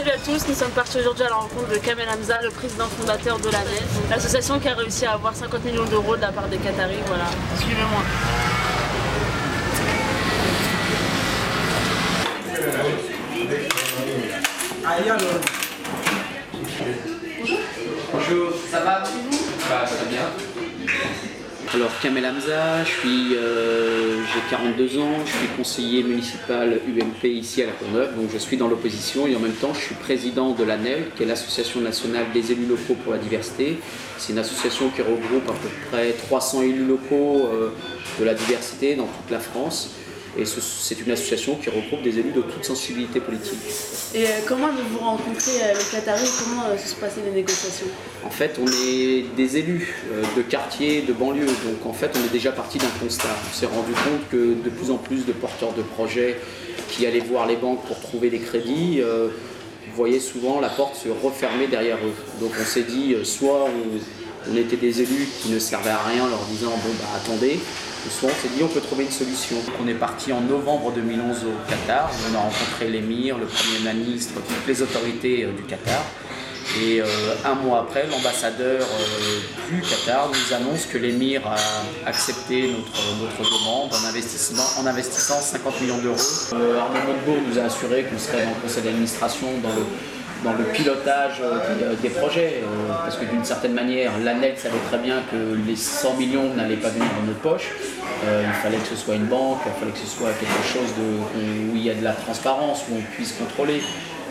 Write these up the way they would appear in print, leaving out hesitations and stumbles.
Salut à tous, nous sommes partis aujourd'hui à la rencontre de Kamel Hamza, le président fondateur de l'ANEL, l'association qui a réussi à avoir 50 millions d'euros de la part des Qataris. Voilà, suivez-moi. Bonjour, ça va? Très bien. Alors Kamel Hamza, j'ai 42 ans, je suis conseiller municipal UMP ici à La Courneuve, donc je suis dans l'opposition et en même temps je suis président de l'ANEL, qui est l'Association nationale des élus locaux pour la diversité. C'est une association qui regroupe à peu près 300 élus locaux de la diversité dans toute la France. Et c'est une association qui regroupe des élus de toute sensibilité politique. Et comment avez-vous rencontré le Qatari? Comment se passaient les négociations? En fait, on est des élus de quartier, de banlieue, donc en fait on est déjà parti d'un constat. On s'est rendu compte que de plus en plus de porteurs de projets qui allaient voir les banques pour trouver des crédits, voyaient souvent la porte se refermer derrière eux. Donc on s'est dit, soit on était des élus qui ne servaient à rien en leur disant bon bah attendez, soit on s'est dit on peut trouver une solution. On est parti en novembre 2011 au Qatar, on a rencontré l'émir, le Premier ministre, toutes les autorités du Qatar. Et un mois après, l'ambassadeur du Qatar nous annonce que l'émir a accepté notre demande en investissant 50 millions d'euros. Arnaud Montebourg nous a assuré qu'on serait dans le conseil d'administration dans le pilotage des projets, parce que d'une certaine manière, l'ANEL savait très bien que les 100 millions n'allaient pas venir dans notre poche. Il fallait que ce soit une banque, il fallait que ce soit quelque chose où il y a de la transparence, où on puisse contrôler.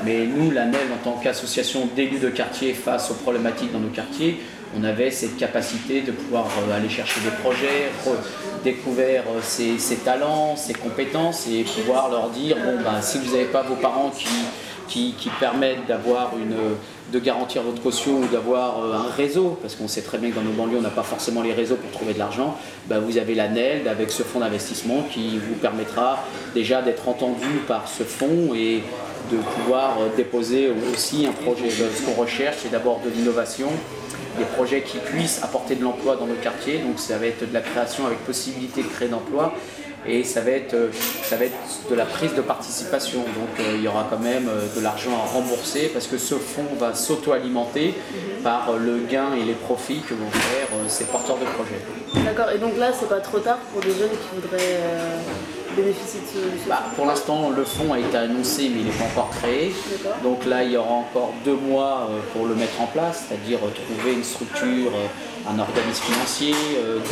Mais nous, l'ANEL, en tant qu'association d'élus de quartier face aux problématiques dans nos quartiers, on avait cette capacité de pouvoir aller chercher des projets, découvrir ses talents, ses compétences et pouvoir leur dire bon, ben, si vous n'avez pas vos parents qui permettent de garantir votre caution ou d'avoir un réseau, parce qu'on sait très bien que dans nos banlieues on n'a pas forcément les réseaux pour trouver de l'argent, ben vous avez l'ANEL avec ce fonds d'investissement qui vous permettra déjà d'être entendu par ce fonds et de pouvoir déposer aussi un projet. Ce qu'on recherche, c'est d'abord de l'innovation, des projets qui puissent apporter de l'emploi dans nos quartiers, donc ça va être de la création avec possibilité de créer d'emploi. Et ça va être de la prise de participation. Donc il y aura quand même de l'argent à rembourser parce que ce fonds va s'auto-alimenter par le gain et les profits que vont faire ces porteurs de projets. D'accord, et donc là c'est pas trop tard pour des jeunes qui voudraient bénéficier de ce fonds? Pour l'instant le fonds a été annoncé mais il n'est pas encore créé. Donc là il y aura encore 2 mois pour le mettre en place, c'est-à-dire trouver une structure, un organisme financier,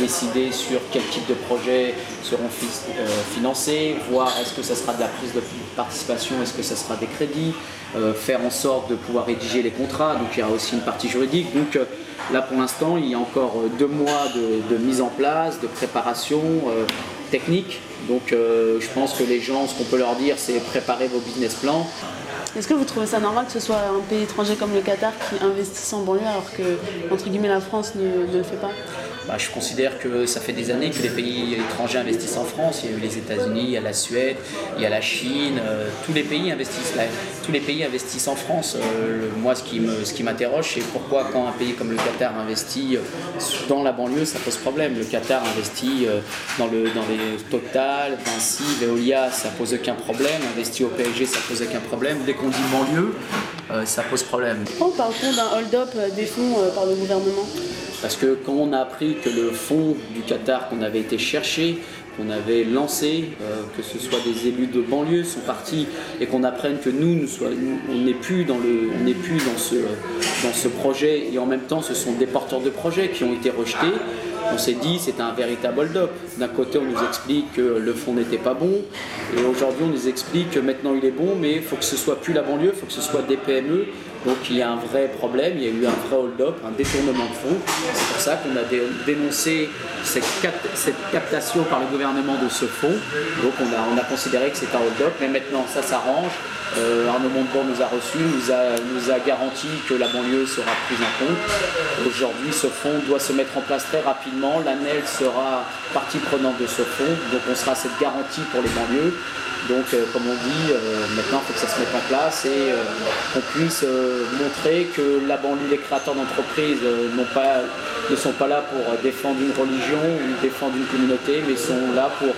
décider sur quel type de projets seront financés, voir est-ce que ça sera de la prise de participation, est-ce que ça sera des crédits, faire en sorte de pouvoir rédiger les contrats, donc il y a aussi une partie juridique. Donc là pour l'instant il y a encore 2 mois de mise en place, de préparation technique. Donc je pense que les gens, ce qu'on peut leur dire c'est préparer vos business plans. Est-ce que vous trouvez ça normal que ce soit un pays étranger comme le Qatar qui investisse en banlieue alors que, entre guillemets, la France ne le fait pas? Je considère que ça fait des années que les pays étrangers investissent en France. Il y a eu les États-Unis, il y a la Suède, il y a la Chine. Tous les pays investissent en France. Moi, ce qui m'interroge, c'est pourquoi quand un pays comme le Qatar investit dans la banlieue, ça pose problème. Le Qatar investit dans les Total, Vinci, Veolia, ça pose aucun problème. Investit au PSG, ça pose aucun problème. Dès qu'on dit banlieue, ça pose problème. Pourquoi parle-t-on d'un hold-up des fonds par le gouvernement? Parce que quand on a appris que le fonds du Qatar qu'on avait été chercher, qu'on avait lancé, que ce soit des élus de banlieue sont partis et qu'on apprenne que on n'est plus dans ce projet et en même temps ce sont des porteurs de projets qui ont été rejetés. On s'est dit c'est un véritable hold-up. D'un côté on nous explique que le fonds n'était pas bon et aujourd'hui on nous explique que maintenant il est bon mais il faut que ce soit plus la banlieue, il faut que ce soit des PME. Donc il y a un vrai problème, il y a eu un vrai hold-up, un détournement de fonds. C'est pour ça qu'on a dénoncé cette captation par le gouvernement de ce fonds. Donc on a considéré que c'était un hold-up, mais maintenant ça s'arrange. Arnaud Montebourg nous a reçus, nous a garanti que la banlieue sera prise en compte. Aujourd'hui, ce fonds doit se mettre en place très rapidement. L'ANEL sera partie prenante de ce fonds, donc on sera cette garantie pour les banlieues. Donc, comme on dit, maintenant il faut que ça se mette en place et qu'on puisse montrer que la banlieue, les créateurs d'entreprises ne sont pas là pour défendre une religion ou défendre une communauté, mais sont là pour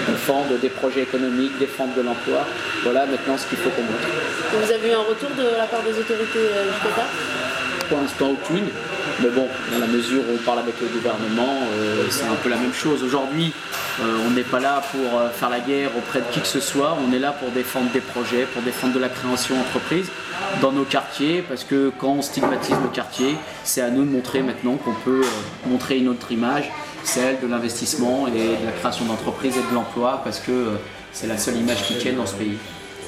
défendre des projets économiques, défendre de l'emploi. Voilà maintenant ce qu'il faut qu'on montre. Vous avez eu un retour de la part des autorités jusqu'à là? Pour l'instant aucune, mais bon, dans la mesure où on parle avec le gouvernement, c'est un peu la même chose. Aujourd'hui, on n'est pas là pour faire la guerre auprès de qui que ce soit, on est là pour défendre des projets, pour défendre de la création d'entreprises dans nos quartiers, parce que quand on stigmatise nos quartiers, c'est à nous de montrer maintenant qu'on peut montrer une autre image, celle de l'investissement et de la création d'entreprises et de l'emploi, parce que c'est la seule image qui tienne dans ce pays.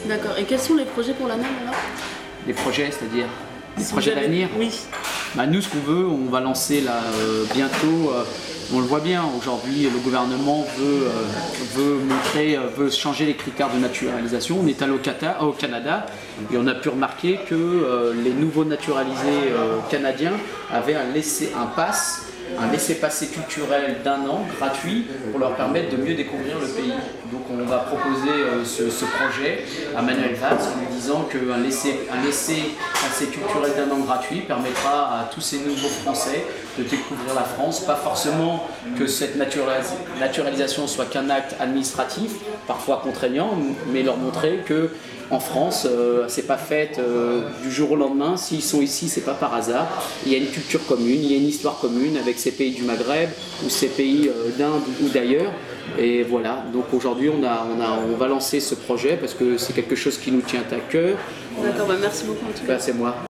D'accord, et quels sont les projets pour la NAM alors? Les projets, c'est-à-dire des projets d'avenir? Oui. Nous, ce qu'on veut, on va lancer là bientôt. On le voit bien aujourd'hui, le gouvernement veut changer les critères de naturalisation. On est allé au Canada et on a pu remarquer que les nouveaux naturalisés canadiens avaient un laissez-passer culturel d'1 an gratuit pour leur permettre de mieux découvrir le pays. Donc on va proposer ce projet à Manuel Valls en lui disant qu'un laissez-passer culturel d'1 an gratuit permettra à tous ces nouveaux Français de découvrir la France. Pas forcément que cette naturalisation soit qu'un acte administratif, parfois contraignant, mais leur montrer que en France, c'est pas fait du jour au lendemain. S'ils sont ici, c'est pas par hasard. Il y a une culture commune, il y a une histoire commune avec ces pays du Maghreb ou ces pays d'Inde ou d'ailleurs. Et voilà, donc aujourd'hui on va lancer ce projet parce que c'est quelque chose qui nous tient à cœur. D'accord, merci beaucoup en tout cas. C'est moi.